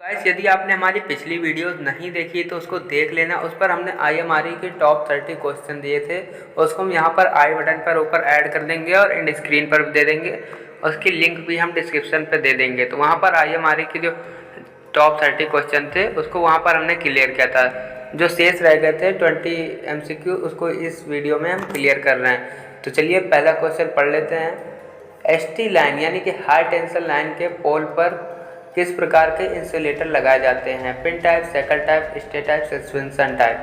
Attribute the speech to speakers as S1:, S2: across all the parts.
S1: Guys, यदि आपने हमारी पिछली वीडियोस नहीं देखी तो उसको देख लेना। उस पर हमने IMRE के टॉप 30 क्वेश्चन दिए थे। उसको हम यहाँ पर आई बटन पर ऊपर ऐड कर देंगे और एंड स्क्रीन पर दे देंगे। उसकी लिंक भी हम डिस्क्रिप्शन पर दे देंगे। तो वहाँ पर IMRE के जो टॉप 30 क्वेश्चन थे उसको वहाँ पर हमने क्लियर किया था। जो शेष रह गए थे 20 MCQ, उसको इस वीडियो में हम क्लियर कर रहे हैं। तो चलिए पहला क्वेश्चन पढ़ लेते हैं। ST लाइन यानी कि हाई टेंशन लाइन के पोल पर किस प्रकार के इंसुलेटर लगाए जाते हैं? Pin type, shekel type, stay type, suspension type.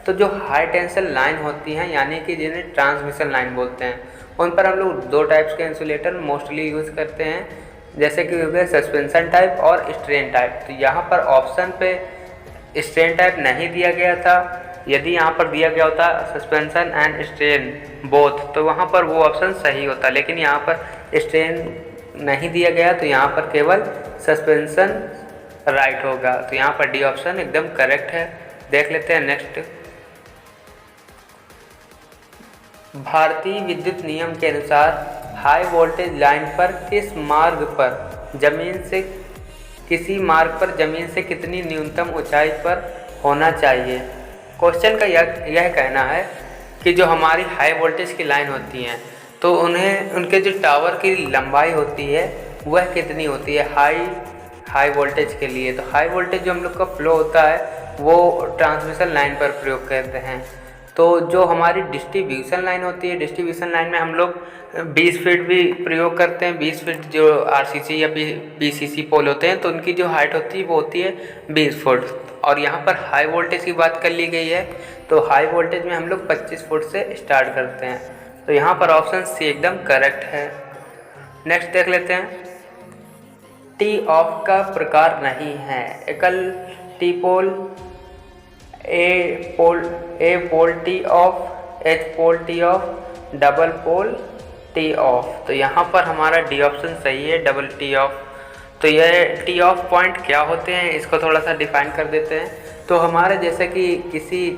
S1: तो जो हाई टेंशन लाइन होती हैं यानी कि जिन्हें ट्रांसमिशन लाइन बोलते हैं, उन पर हम लोग दो टाइप्स के इंसुलेटर मोस्टली यूज़ करते हैं, जैसे कि हो गए सस्पेंशन टाइप और स्ट्रेन टाइप। तो यहाँ पर ऑप्शन पे स्ट्रेन टाइप नहीं दिया गया था। यदि यहाँ पर दिया गया होता सस्पेंशन एंड स्ट्रेन बोथ, तो वहाँ पर वो ऑप्शन सही होता, लेकिन यहाँ पर स्ट्रेन नहीं दिया गया तो यहाँ पर केवल सस्पेंशन राइट होगा। तो यहाँ पर डी ऑप्शन एकदम करेक्ट है। देख लेते हैं नेक्स्ट। भारतीय विद्युत नियम के अनुसार हाई वोल्टेज लाइन पर किसी मार्ग पर जमीन से कितनी न्यूनतम ऊंचाई पर होना चाहिए? क्वेश्चन का यह कहना है कि जो हमारी हाई वोल्टेज की लाइन होती हैं तो उनके जो टावर की लंबाई होती है वह कितनी होती है हाई वोल्टेज के लिए। तो हाई वोल्टेज जो हम लोग का फ्लो होता है वो ट्रांसमिशन लाइन पर प्रयोग करते हैं। तो जो हमारी डिस्ट्रीब्यूशन लाइन होती है, डिस्ट्रीब्यूशन लाइन में हम लोग 20 फीट भी प्रयोग करते हैं। 20 फीट जो RCC या PCC पोल होते हैं तो उनकी जो हाइट होती है वो होती है 20 फुट। और यहाँ पर हाई वोल्टेज की बात कर ली गई है तो हाई वोल्टेज में हम लोग 25 फुट से स्टार्ट करते हैं। तो यहाँ पर ऑप्शन सी एकदम करेक्ट है। नेक्स्ट देख लेते हैं। टी ऑफ का प्रकार नहीं है। एकल T pole, A pole T off, H pole T off, double pole T off. तो यहाँ पर हमारा डी ऑप्शन सही है, डबल टी ऑफ। तो यह टी ऑफ पॉइंट क्या होते हैं इसको थोड़ा सा डिफाइन कर देते हैं। तो हमारे जैसे कि किसी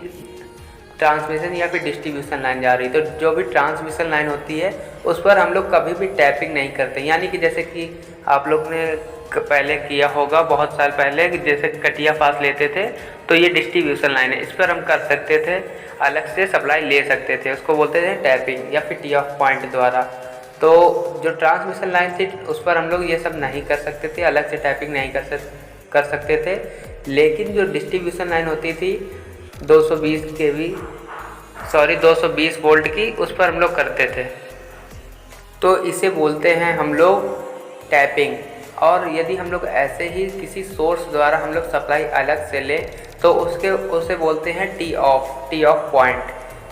S1: ट्रांसमिशन या फिर डिस्ट्रीब्यूशन लाइन जा रही, तो जो भी ट्रांसमिशन लाइन होती है उस पर हम लोग कभी भी टैपिंग नहीं करते। यानी कि जैसे कि आप लोग ने पहले किया होगा बहुत साल पहले कि जैसे कटिया पास लेते थे तो ये डिस्ट्रीब्यूशन लाइन है, इस पर हम कर सकते थे, अलग से सप्लाई ले सकते थे, उसको बोलते थे टैपिंग या फिर टी ऑफ पॉइंट द्वारा। तो जो ट्रांसमिशन लाइन थी उस पर हम लोग ये सब नहीं कर सकते थे, अलग से टैपिंग नहीं कर सकते थे। लेकिन जो डिस्ट्रीब्यूशन लाइन होती थी 220 वोल्ट की, उस पर हम लोग करते थे, तो इसे बोलते हैं हम लोग टैपिंग। और यदि हम लोग ऐसे ही किसी सोर्स द्वारा हम लोग सप्लाई अलग से लें तो उसे बोलते हैं टी ऑफ पॉइंट।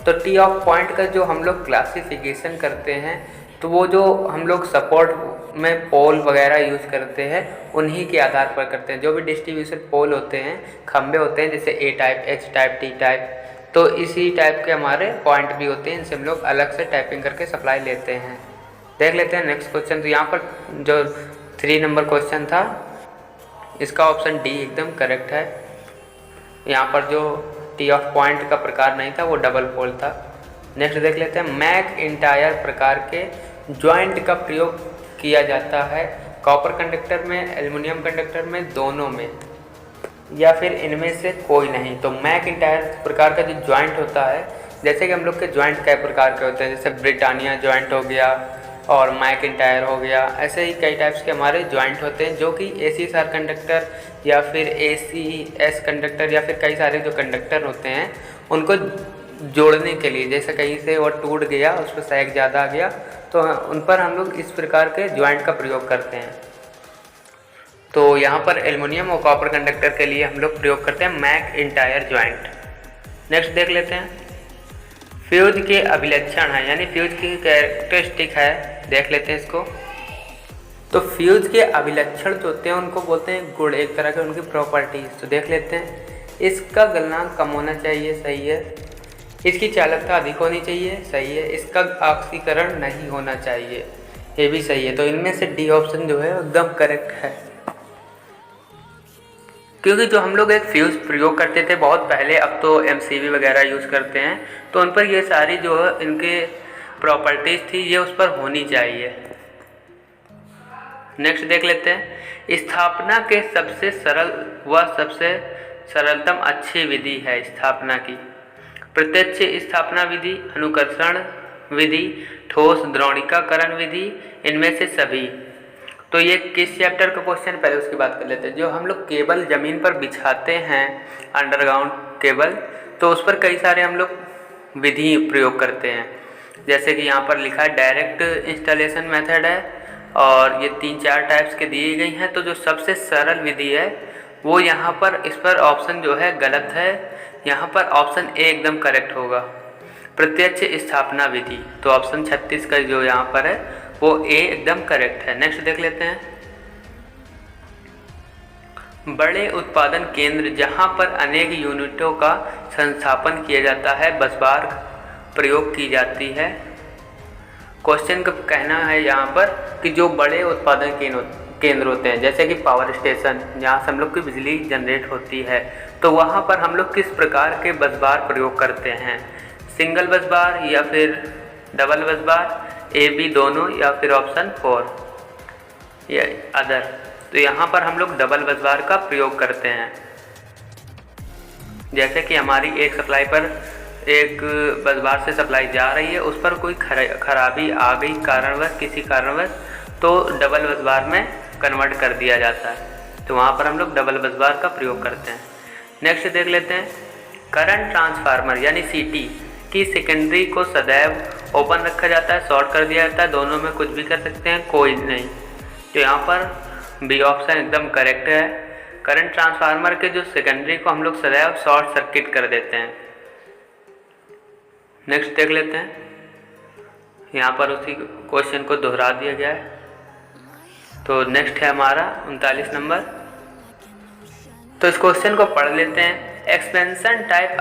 S1: तो टी ऑफ पॉइंट का जो हम लोग क्लासिफिकेशन करते हैं तो वो जो हम लोग सपोर्ट में पोल वगैरह यूज़ करते हैं उन्हीं के आधार पर करते हैं। जो भी डिस्ट्रीब्यूशन पोल होते हैं, खंबे होते हैं, जैसे A type, H type, T type, तो इसी टाइप के हमारे पॉइंट भी होते हैं, इनसे हम लोग अलग से टैपिंग करके सप्लाई लेते हैं। देख लेते हैं नेक्स्ट क्वेश्चन। तो यहाँ पर जो 3 नंबर क्वेश्चन था इसका ऑप्शन डी एकदम करेक्ट है। यहाँ पर जो टी ऑफ पॉइंट का प्रकार नहीं था वो डबल पोल था। नेक्स्ट देख लेते हैं। मैकइंटायर प्रकार के जॉइंट का प्रयोग किया जाता है कॉपर कंडक्टर में, एल्युमिनियम कंडक्टर में, दोनों में, या फिर इनमें से कोई नहीं। तो मैकइंटायर प्रकार का जो जॉइंट होता है, जैसे कि हम लोग के जॉइंट कई प्रकार के होते हैं, जैसे ब्रिटानिया जॉइंट हो गया और मैकइंटायर हो गया, ऐसे ही कई टाइप्स के हमारे जॉइंट होते हैं जो कि ACSR कंडक्टर या फिर ACS कंडक्टर या फिर कई सारे जो कंडक्टर होते हैं उनको जोड़ने के लिए, जैसे कहीं से वो टूट गया, उस पर सैग ज़्यादा आ गया, तो उन पर हम लोग इस प्रकार के जॉइंट का प्रयोग करते हैं। तो यहाँ पर एल्युमिनियम और कॉपर कंडक्टर के लिए हम लोग प्रयोग करते हैं मैकइंटायर जॉइंट। नेक्स्ट देख लेते हैं। फ्यूज के अभिलक्षण है, यानी फ्यूज की कैरेक्टरिस्टिक है, देख लेते हैं इसको। तो फ्यूज के अभिलक्षण जो होते हैं उनको बोलते हैं गुण, एक तरह के उनकी प्रॉपर्टीज। तो देख लेते हैं। इसका गलनांक कम होना चाहिए, सही है। इसकी चालकता अधिक होनी चाहिए, सही है। इसका ऑक्सीकरण नहीं होना चाहिए, ये भी सही है। तो इनमें से डी ऑप्शन जो है एकदम करेक्ट है। क्योंकि जो हम लोग एक फ्यूज़ प्रयोग करते थे बहुत पहले, अब तो MCB वगैरह यूज़ करते हैं, तो उन पर ये सारी जो इनके प्रॉपर्टीज़ थी ये उस पर होनी चाहिए। नेक्स्ट देख लेते हैं, स्थापना के सबसे सरल व सबसे सरलतम अच्छी विधि है स्थापना की। प्रत्यक्ष स्थापना विधि, अनुकर्षण विधि, ठोस द्रोणीकरण विधि, इनमें से सभी। तो ये किस चैप्टर का क्वेश्चन, पहले उसकी बात कर लेते हैं। जो हम लोग केबल ज़मीन पर बिछाते हैं अंडरग्राउंड केबल, तो उस पर कई सारे हम लोग विधि प्रयोग करते हैं। जैसे कि यहाँ पर लिखा है डायरेक्ट इंस्टॉलेशन मेथड है, और ये 3-4 टाइप्स के दिए गई हैं। तो जो सबसे सरल विधि है वो यहाँ पर, इस पर ऑप्शन जो है गलत है, यहाँ पर ऑप्शन ए एकदम करेक्ट होगा, प्रत्यक्ष स्थापना विधि। तो ऑप्शन 36 का जो यहाँ पर है वो ए एकदम करेक्ट है। नेक्स्ट देख लेते हैं, बड़े उत्पादन केंद्र जहाँ पर अनेक यूनिटों का संस्थापन किया जाता है, बसबार प्रयोग की जाती है। क्वेश्चन का कहना है यहाँ पर कि जो बड़े उत्पादन केंद्र होते हैं, जैसे कि पावर स्टेशन, जहाँ से हम लोग की बिजली जनरेट होती है, तो वहाँ पर हम लोग किस प्रकार के बसबार प्रयोग करते हैं, सिंगल बसबार या फिर डबल बसबार, ए बी दोनों, या फिर ऑप्शन 4 या अदर। तो यहाँ पर हम लोग डबल बसबार का प्रयोग करते हैं। जैसे कि हमारी एक सप्लाई पर एक बसबार से सप्लाई जा रही है, उस पर कोई खराबी आ गई कारणवश, किसी कारणवश, तो डबल बसबार में कन्वर्ट कर दिया जाता है। तो वहाँ पर हम लोग डबल बसबार का प्रयोग करते हैं। नेक्स्ट देख लेते हैं, करंट ट्रांसफार्मर यानी सीटी की सेकेंडरी को सदैव ओपन रखा जाता है, शॉर्ट कर दिया जाता है, दोनों में कुछ भी कर सकते हैं, कोई नहीं। तो यहाँ पर बी ऑप्शन एकदम करेक्ट है। करंट ट्रांसफार्मर के जो सेकेंडरी को हम लोग सदैव शॉर्ट सर्किट कर देते हैं। नेक्स्ट देख लेते हैं, यहाँ पर उसी क्वेश्चन को दोहरा दिया गया है। तो नेक्स्ट है हमारा 39 नंबर। तो इस क्वेश्चन को पढ़ लेते हैं। एक्सपेंशन टाइप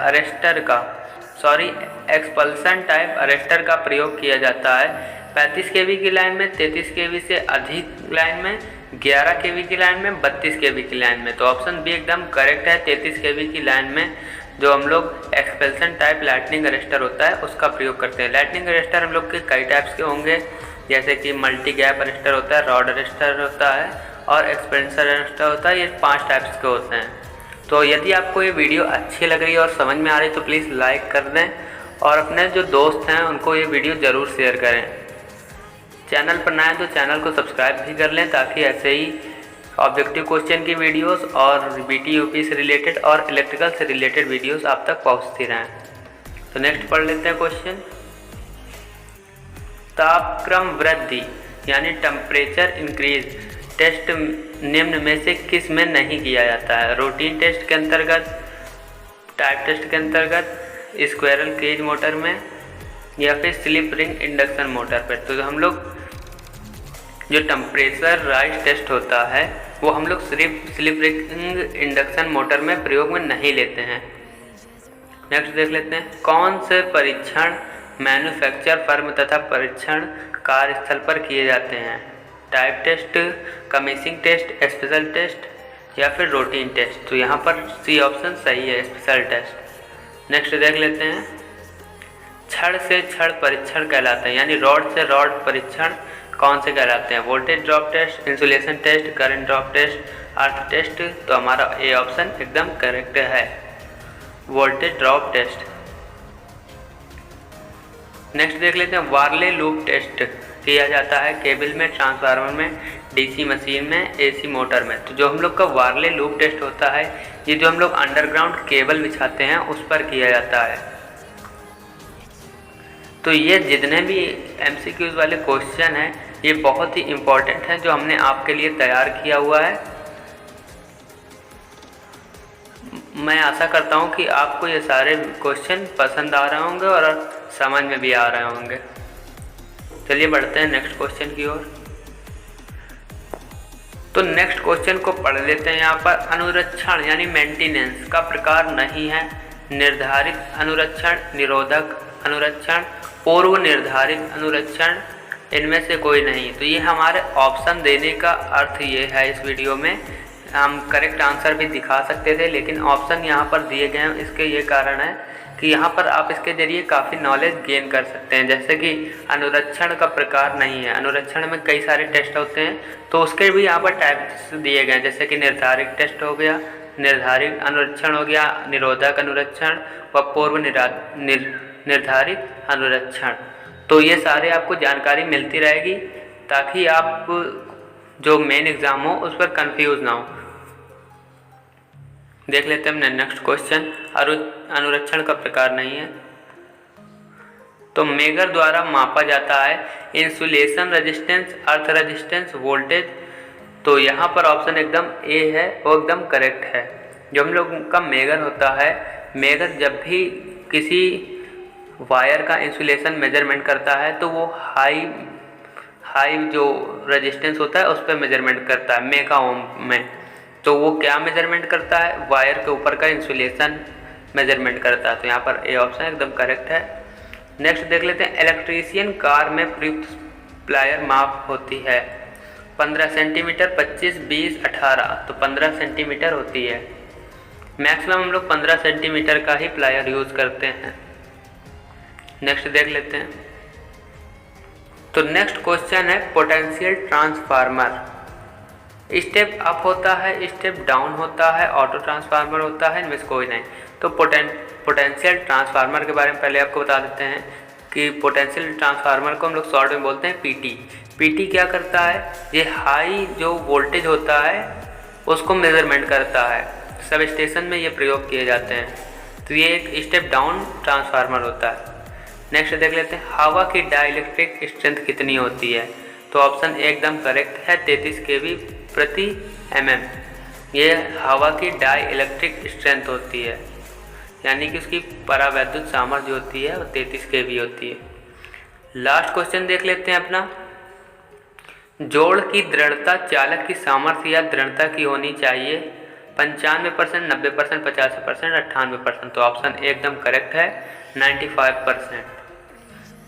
S1: अरेस्टर का प्रयोग किया जाता है 35 केवी की लाइन में, 33 केवी से अधिक लाइन में, 11 केवी की लाइन में, 32 केवी की लाइन में। तो ऑप्शन बी एकदम करेक्ट है। 33 केवी की लाइन में जो हम लोग एक्सपेंशन टाइप लाइटनिंग अरेस्टर होता है उसका प्रयोग करते हैं। लाइटनिंग अरेस्टर हम लोग के कई टाइप्स के होंगे, जैसे कि मल्टी गैप अरेस्टर होता है, रॉड अरेस्टर होता है और एक्सपेंशन अरेस्टर होता है। ये 5 टाइप्स के होते हैं। तो यदि आपको ये वीडियो अच्छी लग रही है और समझ में आ रही है तो प्लीज़ लाइक कर दें, और अपने जो दोस्त हैं उनको ये वीडियो ज़रूर शेयर करें। चैनल पर नए हैं तो चैनल को सब्सक्राइब भी कर लें, ताकि ऐसे ही ऑब्जेक्टिव क्वेश्चन की वीडियोस और बीटी यूपी से रिलेटेड और इलेक्ट्रिकल से रिलेटेड वीडियोस आप तक पहुंचती रहें। तो नेक्स्ट पढ़ लेते हैं क्वेश्चन। तापक्रम वृद्धि यानी टेम्परेचर इंक्रीज टेस्ट निम्न में से किस में नहीं किया जाता है? रूटीन टेस्ट के अंतर्गत, टाइप टेस्ट के अंतर्गत, स्क्विरल केज मोटर में, या फिर स्लिप रिंग इंडक्शन मोटर पर। तो हम लोग जो टेम्परेचर राइज टेस्ट होता है वो हम लोग सिर्फ स्लिप रिंग इंडक्शन मोटर में प्रयोग में नहीं लेते हैं। नेक्स्ट देख लेते हैं, कौन से परीक्षण मैन्युफैक्चर फर्म तथा परीक्षण कार्यस्थल पर किए जाते हैं? Type test, commissioning test, special test या फिर रूटीन टेस्ट। तो यहाँ पर सी ऑप्शन सही है, स्पेशल टेस्ट। नेक्स्ट देख लेते हैं, छड़ से छड़ परीक्षण कहलाते हैं, यानी रॉड से रॉड परीक्षण कौन से कहलाते हैं? Voltage drop test, insulation test, current drop test, earth test. तो हमारा ए ऑप्शन एकदम करेक्ट है, वोल्टेज ड्रॉप टेस्ट। नेक्स्ट देख लेते हैं, वार्ले लूप टेस्ट किया जाता है केबल में, ट्रांसफार्मर में, डीसी मशीन में, एसी मोटर में। तो जो हम लोग का वार्ले लूप टेस्ट होता है, ये जो हम लोग अंडरग्राउंड केबल बिछाते हैं उस पर किया जाता है। तो ये जितने भी एमसीक्यूज वाले क्वेश्चन हैं ये बहुत ही इम्पोर्टेंट हैं, जो हमने आपके लिए तैयार किया हुआ है। मैं आशा करता हूँ कि आपको ये सारे क्वेश्चन पसंद आ रहे होंगे और समझ में भी आ रहे होंगे। चलिए बढ़ते हैं नेक्स्ट क्वेश्चन की ओर। तो नेक्स्ट क्वेश्चन को पढ़ लेते हैं। यहाँ पर अनुरक्षण यानी मेंटेनेंस का प्रकार नहीं है निर्धारित अनुरक्षण, निरोधक अनुरक्षण, पूर्व निर्धारित अनुरक्षण, इनमें से कोई नहीं। तो ये हमारे ऑप्शन देने का अर्थ ये है, इस वीडियो में हम करेक्ट आंसर भी दिखा सकते थे, लेकिन ऑप्शन यहाँ पर दिए गए हैं। इसके ये कारण है कि यहाँ पर आप इसके ज़रिए काफ़ी नॉलेज गेन कर सकते हैं। जैसे कि अनुरक्षण का प्रकार नहीं है, अनुरक्षण में कई सारे टेस्ट होते हैं, तो उसके भी यहाँ पर टाइप्स दिए गए हैं। जैसे कि निर्धारित टेस्ट हो गया, निर्धारित अनुरक्षण हो गया, निरोधक अनुरक्षण व पूर्व निर्धारित अनुरक्षण। तो ये सारे आपको जानकारी मिलती रहेगी ताकि आप जो मेन एग्ज़ाम हो उस पर कंफ्यूज ना हो। देख लेते हैं हमने नेक्स्ट क्वेश्चन। अनुरक्षण का प्रकार नहीं है, तो मेगर द्वारा मापा जाता है insulation resistance, earth resistance, voltage. तो यहाँ पर ऑप्शन एकदम ए है, वो एकदम करेक्ट है। जो हम लोग का मेगर होता है, मेगर जब भी किसी वायर का इंसुलेशन मेजरमेंट करता है तो वो हाई जो रेजिस्टेंस होता है उस पर मेजरमेंट करता है, मेगा ओम में। तो वो क्या मेजरमेंट करता है? वायर के ऊपर का इंसुलेशन मेजरमेंट करता है। तो यहाँ पर ए ऑप्शन एकदम करेक्ट है। नेक्स्ट देख लेते हैं, इलेक्ट्रीशियन कार में प्रयुक्त प्लायर माप होती है 15 सेंटीमीटर, 25, 20, 18। तो 15 सेंटीमीटर होती है। मैक्सिमम हम लोग 15 सेंटीमीटर का ही प्लायर यूज़ करते हैं। नेक्स्ट देख लेते हैं। तो नेक्स्ट क्वेश्चन है, पोटेंशियल ट्रांसफार्मर स्टेप अप होता है, स्टेप डाउन होता है, ऑटो ट्रांसफार्मर होता है, इनमें से कोई नहीं। तो पोटेंशियल ट्रांसफार्मर के बारे में पहले आपको बता देते हैं कि पोटेंशियल ट्रांसफार्मर को हम लोग शॉर्ट में बोलते हैं पीटी। पीटी क्या करता है? ये हाई जो वोल्टेज होता है उसको मेजरमेंट करता है। सब स्टेशन में ये प्रयोग किए जाते हैं। तो ये एक स्टेप डाउन ट्रांसफार्मर होता है। नेक्स्ट देख लेते हैं, हवा की डाइलेक्ट्रिक स्ट्रेंथ कितनी होती है? तो ऑप्शन एकदम करेक्ट है, 33 kV प्रति mm। ये हवा की डाई इलेक्ट्रिक स्ट्रेंथ होती है, यानी कि उसकी परावैद्युत सामर्थ्य होती है वो 33 kV होती है। लास्ट क्वेश्चन देख लेते हैं अपना, जोड़ की दृढ़ता चालक की सामर्थ्य या दृढ़ता की होनी चाहिए 95%, 90%, 85%, 98%। तो ऑप्शन एकदम करेक्ट है, 95%।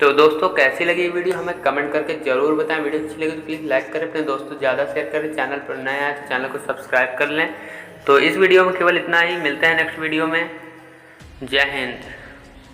S1: तो दोस्तों कैसी लगी वीडियो हमें कमेंट करके ज़रूर बताएं। वीडियो अच्छी लगी तो प्लीज़ लाइक करें, अपने दोस्तों ज़्यादा शेयर करें। चैनल पर नया है तो चैनल को सब्सक्राइब कर लें। तो इस वीडियो में केवल इतना ही, मिलते हैं नेक्स्ट वीडियो में। जय हिंद।